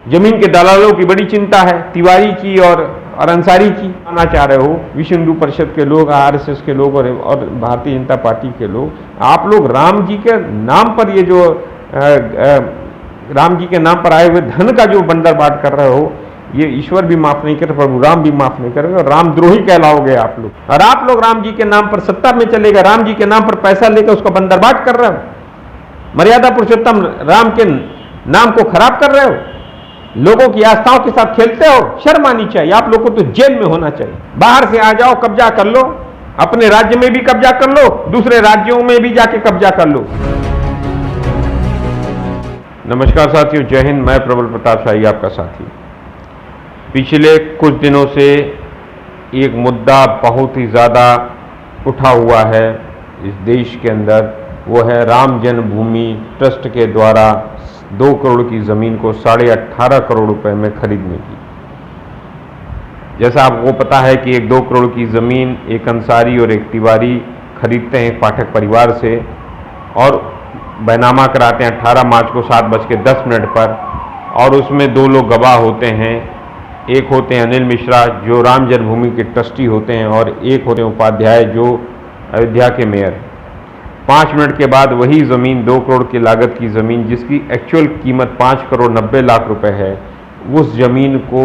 जमीन के दलालों की बड़ी चिंता है, तिवारी की और अंसारी की। आना चाह रहे हो विश्व हिंदू परिषद के लोग, आरएसएस के लोग और भारतीय जनता पार्टी के लोग, आप लोग राम जी के नाम पर ये जो राम जी के नाम पर आए हुए धन का जो बंदरबाट कर रहे हो, ये ईश्वर भी माफ नहीं करे, प्रभु राम भी माफ नहीं करेंगे और रामद्रोही कहलाओगे आप लोग। और आप लोग राम जी के नाम पर सत्ता में चले गए, राम जी के नाम पर पैसा लेकर उसका बंदरबाट कर रहे हो, मर्यादा पुरुषोत्तम राम के नाम को खराब कर रहे हो, लोगों की आस्थाओं के साथ खेलते हो। शर्म आनी चाहिए आप लोगों को, तो जेल में होना चाहिए। बाहर से आ जाओ, कब्जा कर लो, अपने राज्य में भी कब्जा कर लो, दूसरे राज्यों में भी जाके कब्जा कर लो। नमस्कार साथियों, जय हिंद। मैं प्रबल प्रताप शाही आपका साथी। पिछले कुछ दिनों से एक मुद्दा बहुत ही ज़्यादा उठा हुआ है इस देश के अंदर, वो है राम जन्मभूमि ट्रस्ट के द्वारा 2 करोड़ की ज़मीन को 18.5 करोड़ रुपए में खरीदने की। जैसा आपको पता है कि एक 2 करोड़ की ज़मीन एक अंसारी और एक तिवारी खरीदते हैं पाठक परिवार से और बैनामा कराते हैं 18 मार्च को 7:10 पर, और उसमें 2 लोग गवाह होते हैं। एक होते हैं अनिल मिश्रा जो राम जन्मभूमि के ट्रस्टी होते हैं और एक होते हैं उपाध्याय जो अयोध्या के मेयर। 5 मिनट के बाद वही ज़मीन 2 करोड़ की लागत की ज़मीन जिसकी एक्चुअल कीमत 5 करोड़ 90 लाख रुपए है, उस ज़मीन को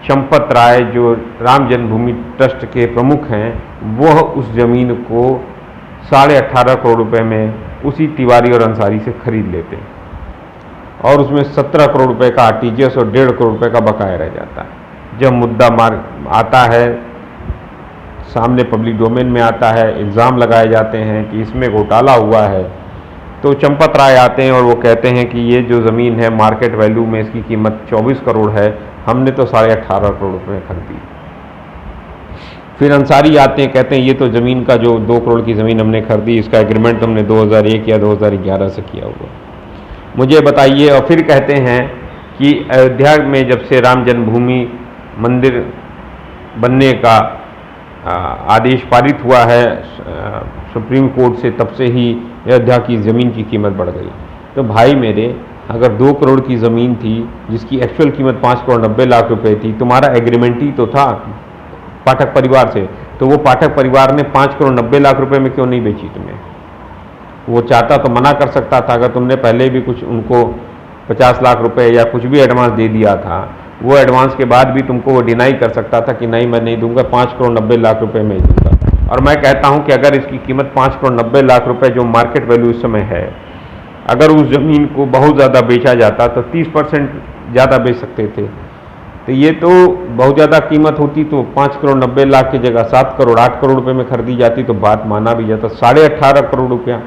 चंपत राय जो राम जन्मभूमि ट्रस्ट के प्रमुख हैं, वह उस ज़मीन को 18.5 करोड़ रुपए में उसी तिवारी और अंसारी से खरीद लेते हैं और उसमें 17 करोड़ रुपए का आरटीजीएस और 1.5 करोड़ रुपए का बकाया रह जाता है। जब मुद्दा आता है सामने, पब्लिक डोमेन में आता है, इल्ज़ाम लगाए जाते हैं कि इसमें घोटाला हुआ है, तो चंपत राय आते हैं और वो कहते हैं कि ये जो ज़मीन है मार्केट वैल्यू में इसकी कीमत 24 करोड़ है, हमने तो 18.5 करोड़ रुपए में खरीदी। फिर अंसारी आते हैं, कहते हैं ये तो ज़मीन का जो 2 करोड़ की ज़मीन हमने खरीदी, इसका एग्रीमेंट हमने 2001 या 2011 से किया हुआ, मुझे बताइए। और फिर कहते हैं कि अयोध्या में जब से राम जन्मभूमि मंदिर बनने का आदेश पारित हुआ है सुप्रीम कोर्ट से, तब से ही अयोध्या की ज़मीन की कीमत बढ़ गई। तो भाई मेरे, अगर 2 करोड़ की ज़मीन थी जिसकी एक्चुअल कीमत 5 करोड़ 90 लाख रुपए थी, तुम्हारा एग्रीमेंट ही तो था पाठक परिवार से, तो वो पाठक परिवार ने 5 करोड़ 90 लाख रुपए में क्यों नहीं बेची तुम्हें? वो चाहता तो मना कर सकता था। अगर तुमने पहले भी कुछ उनको 50 लाख रुपए या कुछ भी एडवांस दे दिया था, वो एडवांस के बाद भी तुमको वो डिनाई कर सकता था कि नहीं मैं नहीं दूंगा, 5 करोड़ 90 लाख रुपए में ही दूंगा। और मैं कहता हूं कि अगर इसकी कीमत 5 करोड़ 90 लाख रुपए जो मार्केट वैल्यू इस समय है, अगर उस ज़मीन को बहुत ज़्यादा बेचा जाता तो 30% ज़्यादा बेच सकते थे। तो ये तो बहुत ज़्यादा कीमत होती तो 5 करोड़ 90 लाख की जगह 7 करोड़ 8 करोड़ रुपए में खरीदी जाती तो बात माना भी जाता। 18.5 करोड़ रुपया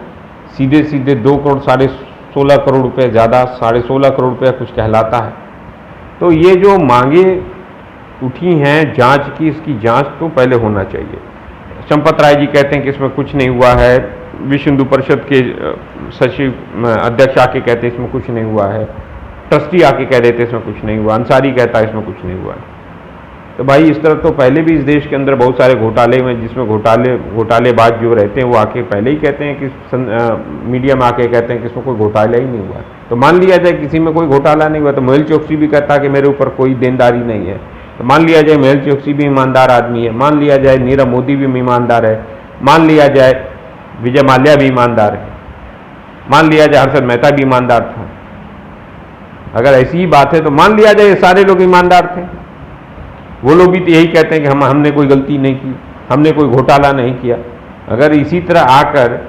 सीधे सीधे 2 करोड़ 16.5 करोड़ रुपए, ज़्यादा 16.5 करोड़ रुपया कुछ कहलाता है। तो ये जो मांगे उठी हैं जांच की, इसकी जांच तो पहले होना चाहिए। चंपत राय जी कहते हैं कि इसमें कुछ नहीं हुआ है, विश्व हिंदू परिषद के सचिव अध्यक्ष आके कहते हैं इसमें कुछ नहीं हुआ है, ट्रस्टी आके कह देते इसमें कुछ नहीं हुआ, अंसारी कहता है इसमें कुछ नहीं हुआ है। तो भाई इस तरह तो पहले भी इस देश के अंदर बहुत सारे घोटाले में, जिसमें घोटालेबाज जो रहते हैं वो आके पहले ही कहते हैं कि मीडिया में आके कहते हैं कि इसमें कोई घोटाला ही नहीं हुआ। तो मान लिया जाए किसी में कोई घोटाला नहीं हुआ, तो मेहुल चोकसी भी कहता है कि मेरे ऊपर कोई देनदारी नहीं है। तो मान लिया जाए मेहुल चोकसी भी ईमानदार आदमी है, मान लिया जाए नीरव मोदी भी ईमानदार है, मान लिया जाए विजय माल्या भी ईमानदार है, मान लिया जाए हर्षद मेहता भी ईमानदार था। अगर ऐसी ही बात है तो मान लिया जाए सारे लोग ईमानदार थे। वो लोग भी तो यही कहते हैं कि हमने कोई गलती नहीं की, हमने कोई घोटाला नहीं किया। अगर इसी तरह आकर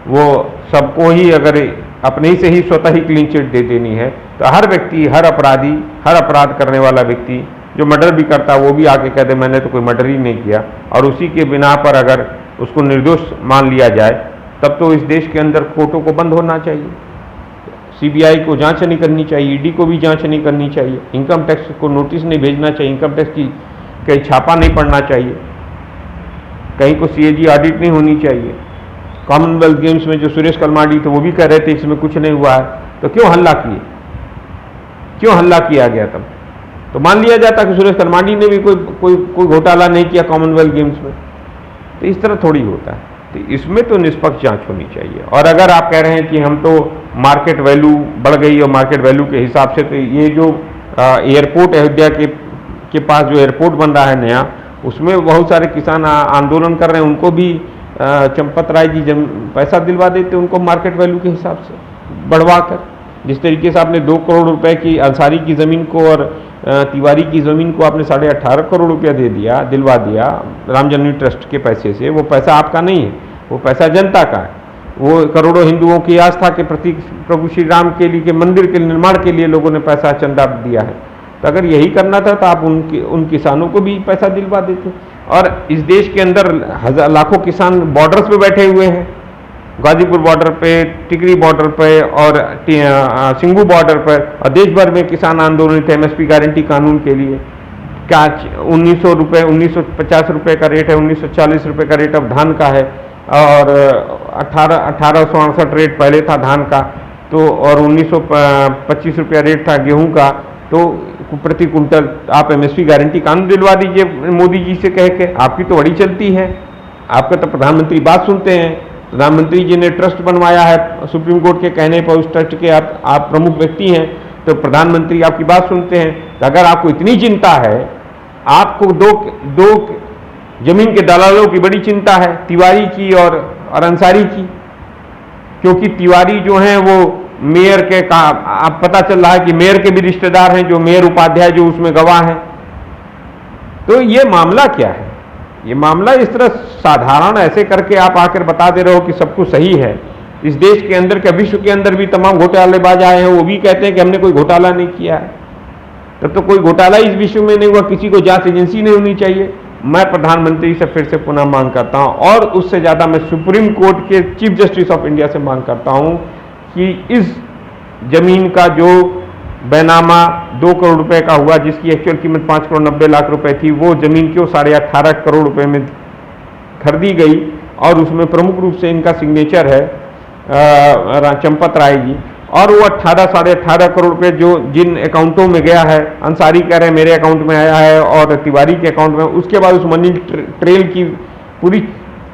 वो सबको ही अगर अपने ही से ही स्वतः ही क्लीन चिट दे देनी है, तो हर व्यक्ति, हर अपराधी, हर अपराध करने वाला व्यक्ति जो मर्डर भी करता है वो भी आके कहते मैंने तो कोई मर्डर ही नहीं किया, और उसी के बिना पर अगर उसको निर्दोष मान लिया जाए, तब तो इस देश के अंदर कोर्टों को बंद होना चाहिए, सीबीआई को जांच नहीं करनी चाहिए, ईडी को भी जांच नहीं करनी चाहिए, इनकम टैक्स को नोटिस नहीं भेजना चाहिए, इनकम टैक्स की कहीं छापा नहीं पड़ना चाहिए, कहीं को सीएजी ऑडिट नहीं होनी चाहिए। कॉमनवेल्थ गेम्स में जो सुरेश कलमाडी थे वो भी कह रहे थे इसमें कुछ नहीं हुआ है, तो क्यों हल्ला किए, क्यों हल्ला किया गया तब? तो मान लिया जाता कि सुरेश कलमाडी ने भी कोई घोटाला नहीं किया कॉमनवेल्थ गेम्स में। तो इस तरह थोड़ी होता है। तो इसमें तो निष्पक्ष जांच होनी चाहिए। और अगर आप कह रहे हैं कि हम तो मार्केट वैल्यू बढ़ गई और मार्केट वैल्यू के हिसाब से, तो ये जो एयरपोर्ट अयोध्या के पास जो एयरपोर्ट बन रहा है नया, उसमें बहुत सारे किसान आंदोलन कर रहे हैं, उनको भी चंपत राय जी पैसा दिलवा देते उनको मार्केट वैल्यू के हिसाब से बढ़वा कर। जिस तरीके से आपने 2 करोड़ रुपए की अंसारी की ज़मीन को और तिवारी की ज़मीन को आपने 18.5 करोड़ रुपया दिलवा दिया राम जन्मभूमि ट्रस्ट के पैसे से, वो पैसा आपका नहीं है, वो पैसा जनता का है। वो करोड़ों हिंदुओं की आस्था के प्रतीक प्रभु श्री राम के लिए, के मंदिर के निर्माण के लिए लोगों ने पैसा चंदा दिया है। तो अगर यही करना था तो आप उन किसानों को भी पैसा दिलवा देते। और इस देश के अंदर लाखों किसान बॉर्डर्स पे बैठे हुए हैं, गाजीपुर बॉर्डर पे, टिकरी बॉर्डर पे और सिंगू बॉर्डर पर, और देश भर में किसान आंदोलन थे एमएसपी गारंटी कानून के लिए। क्या 1900 रुपये, 1950 रुपये का रेट है, 1940 रुपये का रेट अब धान का है, और 1868 रेट पहले था धान का, तो और 1925 रुपया रेट था गेहूं का। तो प्रति कुंटल आप एमएसपी गारंटी कानून दिलवा दीजिए मोदी जी से कह के। आपकी तो बड़ी चलती है, आपका तो प्रधानमंत्री बात सुनते हैं। प्रधानमंत्री जी ने ट्रस्ट बनवाया है सुप्रीम कोर्ट के कहने पर, उस ट्रस्ट के आप प्रमुख व्यक्ति हैं, तो प्रधानमंत्री आपकी बात सुनते हैं। तो अगर आपको इतनी चिंता है, आपको दो जमीन के दलालों की बड़ी चिंता है, तिवारी की और अंसारी की, क्योंकि तिवारी जो हैं वो मेयर के आप पता चल रहा है कि मेयर के भी रिश्तेदार हैं, जो मेयर उपाध्याय जो उसमें गवाह हैं। तो ये मामला क्या है? ये मामला इस तरह साधारण ऐसे करके आप आकर बता दे रहे हो कि सब कुछ सही है। इस देश के अंदर के, विश्व के अंदर भी तमाम घोटालेबाज आए हैं, वो भी कहते हैं कि हमने कोई घोटाला नहीं किया है। तब तो कोई घोटाला इस विश्व में नहीं हुआ, किसी को जांच एजेंसी नहीं होनी चाहिए। मैं प्रधानमंत्री से फिर से पुनः मांग करता हूं, और उससे ज्यादा मैं सुप्रीम कोर्ट के चीफ जस्टिस ऑफ इंडिया से मांग करता हूं कि इस जमीन का जो बैनामा 2 करोड़ रुपए का हुआ, जिसकी एक्चुअल कीमत 5 करोड़ 90 लाख रुपए थी, वो जमीन क्यों 18.5 करोड़ रुपए में खरीदी गई, और उसमें प्रमुख रूप से इनका सिग्नेचर है चंपत राय जी। और वो 18.5 करोड़ रुपए जो जिन अकाउंटों में गया है, अंसारी कह रहे हैं मेरे अकाउंट में आया है और तिवारी के अकाउंट में, उसके बाद उस मनी ट्रेल की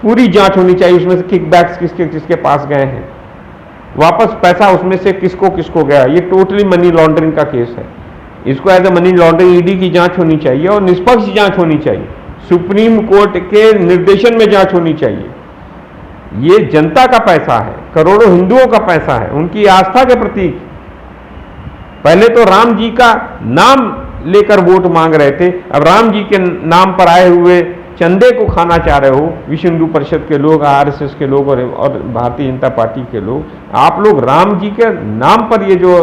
पूरी जांच होनी चाहिए, उसमें से किकबैक्स किसके किसके पास गए हैं, वापस पैसा उसमें से किसको किसको गया। ये टोटली मनी लॉन्ड्रिंग का केस है, इसको as a money laundering ED की जांच होनी चाहिए और निष्पक्ष जांच होनी चाहिए, सुप्रीम कोर्ट के निर्देशन में जांच होनी चाहिए। ये जनता का पैसा है, करोड़ों हिंदुओं का पैसा है, उनकी आस्था के प्रतीक। पहले तो राम जी का नाम लेकर वोट मांग रहे थे, अब राम जी के नाम पर आए हुए चंदे को खाना चाह रहे हो, विश्व हिंदू परिषद के लोग, आरएसएस के लोग और भारतीय जनता पार्टी के लोग। आप लोग राम जी के नाम पर ये जो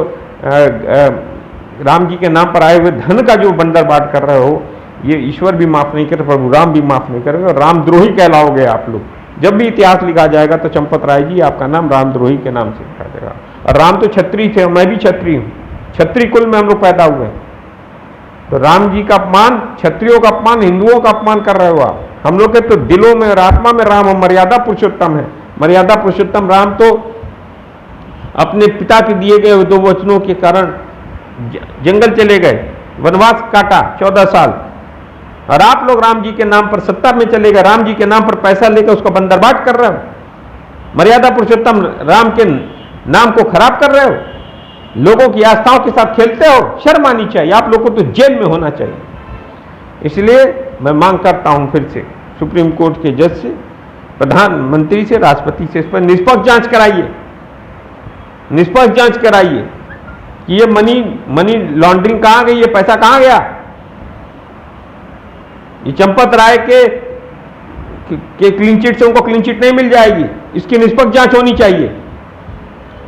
राम जी के नाम पर आए हुए धन का जो बंदरबाट कर रहे हो, ये ईश्वर भी माफ नहीं करे, प्रभु राम भी माफ नहीं करेंगे, और रामद्रोही कहलाओगे आप लोग। जब भी इतिहास लिखा जाएगा तो चंपत राय जी आपका नाम रामद्रोही के नाम से लिखा जाएगा। और राम तो क्षत्रिय थे, मैं भी क्षत्रिय हूँ, क्षत्रिय कुल में हम लोग पैदा हुए हैं। तो राम जी का अपमान, क्षत्रियों का अपमान, हिंदुओं का अपमान कर रहे हो आप। हम लोग के तो दिलों में और आत्मा में राम मर्यादा पुरुषोत्तम है। मर्यादा पुरुषोत्तम राम तो अपने पिता के दिए गए 2 वचनों के कारण जंगल चले गए, वनवास काटा 14 साल, और आप लोग राम जी के नाम पर सत्ता में चले गए, राम जी के नाम पर पैसा लेकर उसका बंदरबाट कर रहे हो, मर्यादा पुरुषोत्तम राम के नाम को खराब कर रहे हो, लोगों की आस्थाओं के साथ खेलते हो। शर्म आनी चाहिए, आप लोगों को तो जेल में होना चाहिए। इसलिए मैं मांग करता हूं फिर से सुप्रीम कोर्ट के जज से, प्रधानमंत्री से, राष्ट्रपति से, इस पर निष्पक्ष जांच कराइए, निष्पक्ष जांच कराइए कि ये मनी लॉन्ड्रिंग कहां गई, ये पैसा कहां गया। ये चंपत राय के क्लीन चिट से उनको क्लीन चिट नहीं मिल जाएगी, इसकी निष्पक्ष जांच होनी चाहिए।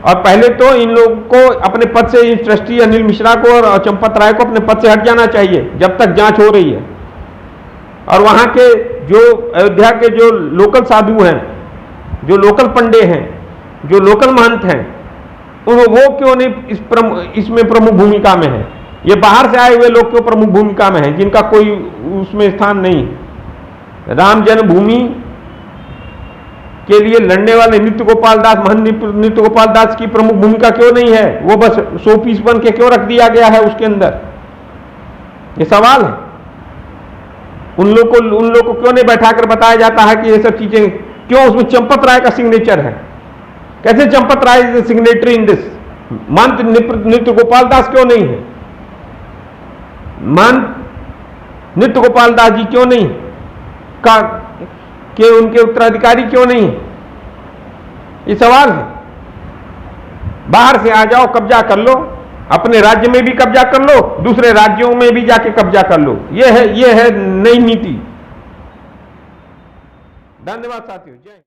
और पहले तो इन लोगों को अपने पद से, इस ट्रस्टी अनिल मिश्रा को और चंपत राय को अपने पद से हट जाना चाहिए जब तक जांच हो रही है। और वहां के जो अयोध्या के जो लोकल साधु हैं, जो लोकल पंडे हैं, जो लोकल महंत हैं, वो क्यों नहीं इसमें प्रमुख भूमिका में है। ये बाहर से आए हुए लोग क्यों प्रमुख भूमिका में हैं, जिनका कोई उसमें स्थान नहीं। राम जन्मभूमि के लिए लड़ने वाले नित्य गोपाल दास, महंत नित्य गोपाल दास की प्रमुख भूमिका क्यों नहीं है, वो बस 100 पीस बन के क्यों रख दिया गया है उसके अंदर, ये सवाल है। उन लोग को क्यों नहीं बैठाकर बताया जाता है कि ये सब चीजें क्यों उसमें चंपत राय का सिग्नेचर है, कैसे Champat Rai is signatory in this, महंत नित्य गोपाल दास क्यों नहीं है। नृत्य गोपाल दास जी क्यों नहीं के उनके उत्तराधिकारी क्यों नहीं? ये सवाल है। बाहर से आ जाओ, कब्जा कर लो, अपने राज्य में भी कब्जा कर लो, दूसरे राज्यों में भी जाके कब्जा कर लो। ये है नई नीति। धन्यवाद साथियों। जय।